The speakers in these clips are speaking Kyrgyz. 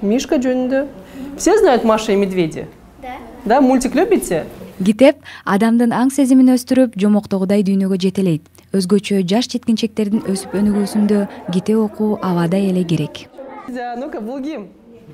Мишка жөнүндө. Все знают Маша и Медведи? Да. Да, мультик любите? Китеп адамдын аң сезимин өстүрүп, жомоктогудай дүйнөгө жетелейт. Өзгөчө жаш жеткинчектердин өсүп өнүгүүсүндө китеп окуу абадай эле керек. Ну-ка, булгим.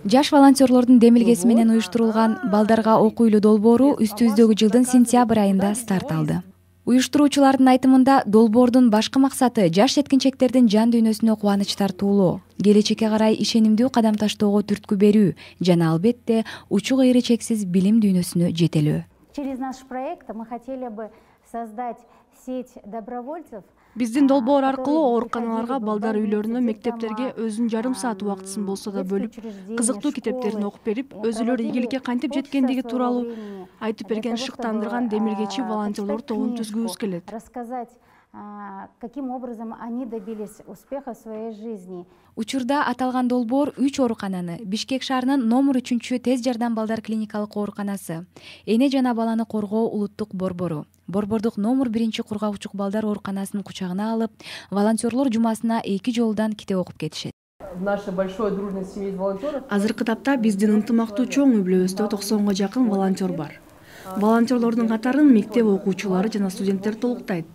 Жаш волонтерлордун демилгеси менен уюштурулган балдарга окуйлуу долбоору үстүбүздөгү жылдын сентябрь айында старт алды. Уюштуруучулардын айтымында долбоордун башкы максаты жаш жеткинчектердин жан дүйнөсүнө кубаныч тартуулоо, келечекке карай ишенимдүү кадам таштоого түрткү берүү жана албетте учук ээри чексиз билим дүйнөсүнө жетелөө. Через наш проект мы хотели бы создать сеть добровольцев. Биздин долбоор аркылуу ооруканаларга, балдар үйлөрүнө, мектептерге өзүнүн жарым саат убактысын болсо да бөлүп, кызыктуу китептерин окуп берип, өзүлөрү ийгиликке кантип жеткендиги тууралуу айтып берген, шыктандырган демилгечи волонтерлор тобун түзгүбүз келет. Рассказать, каким образом они добились успеха в своей жизни. Учурда аталган долбоор 3 оорукананы, Бишкек шаарынын номер 3 тез жардам балдар клиникалык ооруканасы, Эне жана баланы коргоо улуттук борбору, Борбордук номер 1 кургагучук балдар ооруканасынын кучагына алып, волонтерлор жумасына 2 жолдон китеп окуп кетишет. Азыркы тапта биздин ынтымактуу чоң үй-бүлөбүздө 90га жакын волонтер бар. Волонтерлордун катарын мектеп окуучулары жана студенттер толуктайт.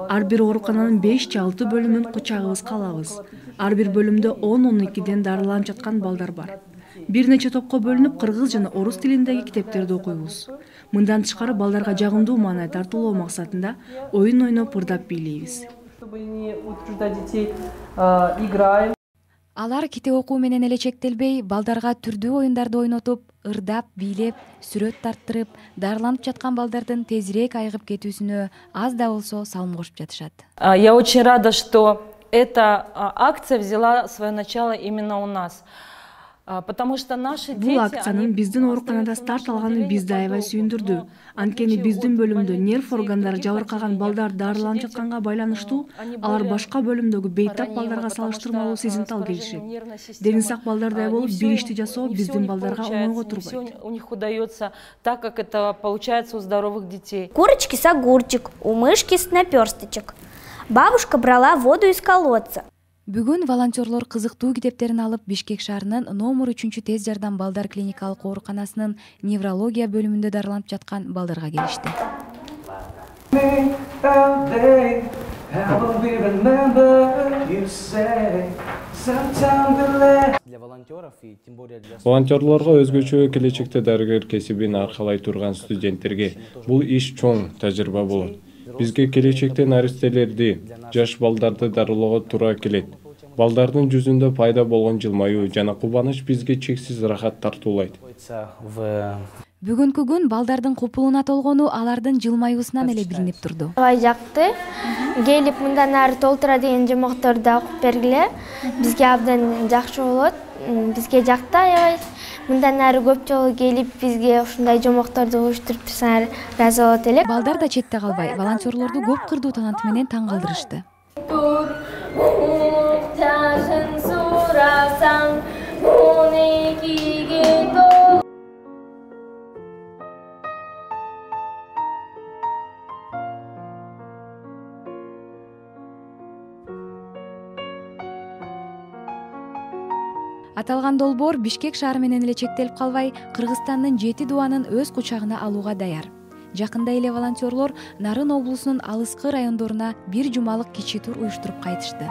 Ар бир оорукананын 5-6 бөлүмүн кучагыбызга алабыз. Ар бир бөлүмдө 10-12ден дарыланып жаткан балдар бар. Бир нече топко бөлүнүп, кыргыз жана орус тилиндеги китептерди окуйбуз. Мындан тышкары балдарга жагымдуу маанай тартуулоо максатында оюн ойноп, ырдап бийлейбиз. Алар китеп окуу менен эле чектелбей, балдарга түрдүү оюндарды ойнотуп, ырдап, бийлеп, сүрөт тарттырып, дарыланып жаткан балдардын тезирээк айыгып кетүүсүнө аз да болсо салым кошуп жатышат. Я очень рада, что эта акция взяла свое начало именно у нас. Потому что наши дети... Бул акциянын биздин ооруканада старт алганы бизди аябай сүйүндүрдү. Анткени биздин бөлүмдө нерв органдары жабыркаган балдар дарыланып жатканга байланыштуу, алар башка бөлүмдөгү бейтап балдарга салыштырмалуу сезимтал келишет. Дени сак балдардай болуп, бир ишти жасоо биздин балдарга оңойго турбайт. У них удается так, как это получается у здоровых детей. Курочки с огурчик, у мышки с наперсточек. Бабушка брала воду из колодца. Бүгүн волонтерлор кызыктуу китептерин алып Бишкек шаарынын номер 3 тез жардам балдар клиникалык ооруканасынын неврология бөлүмүндө дарыланып жаткан балдарга келишти. Волонтерлорго өзгөчө келечекте дарыгер кесибин аркалай турган студенттерге бул иш чоң тажрыйба болот. Бизге келечекте наристелерди, жаш балдарды дарылоого туура келет. Балдардын жүзүндө пайда болгон жылмаюу жана кубаныч бизге чексиз рахат тартуулайт. Бүгүнкү күн балдардын купулуна толгону алардын жылмаюусунан эле билинип турду. Аябай жакты. Келип мындан ары толтура деген жомокторду окуп бергиле. Бизге абдан жакшы болот. Бизге жакты аябай. Мындан ары көп жолу келип бизге ушундай жомокторду уюштуруп турсаңар ыраазы болот элек. Балдар да четте калбай, волонтерлорду көп кырдуу таланты менен таң калтырышты. Аталган долбоор Бишкек шаары менен эле чектелип калбай, Кыргызстандын 7 дубанын өз кучагына алууга даяр. Жакында эле волонтерлор Нарын облусунун алыскы райондоруна бир жумалык кичи тур уюштуруп кайтышты.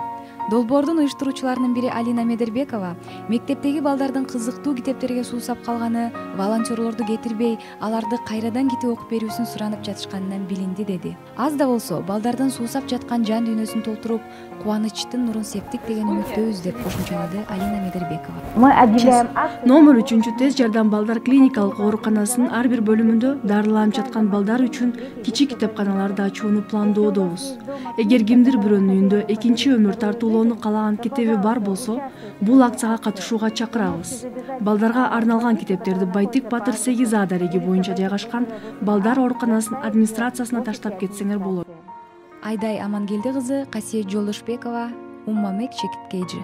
Долбоордун уюштуруучуларынын бири Алина Медербекова мектептеги балдардын кызыктуу китептерге суусап калганы волонтерлорду кетирбей, аларды кайрадан китеп окуп берүүсүн суранып жатышканынан билинди деди. Аз да болсо балдардын суусап жаткан жан дүйнөсүн толтуруп, кубанычтын нурун септик деген үмүттөбүз деп кошумчалады Алина Медербекова. Мы объявляем Номер 3 тез жардам балдар клиникалык ооруканасынын ар бир бөлүмүндө дарыланып жаткан балдар үчүн кичи китепканаларды ачууну пландоодобуз. Эгер кимдир бирөөнүн үйүндө экинчи өмүр тартуулоону каалаган китеби бар болсо, бул акцияга катышууга чакырабыз. Балдарга арналган китептерди Байтик Батыр 8А дареги боюнча жайгашкан балдар ооруканасынын администрациясына таштап кетсеңер болот. Айдай Амангелди кызы, Касиет Жолдошбекова, Уммамек Чекиткейжи.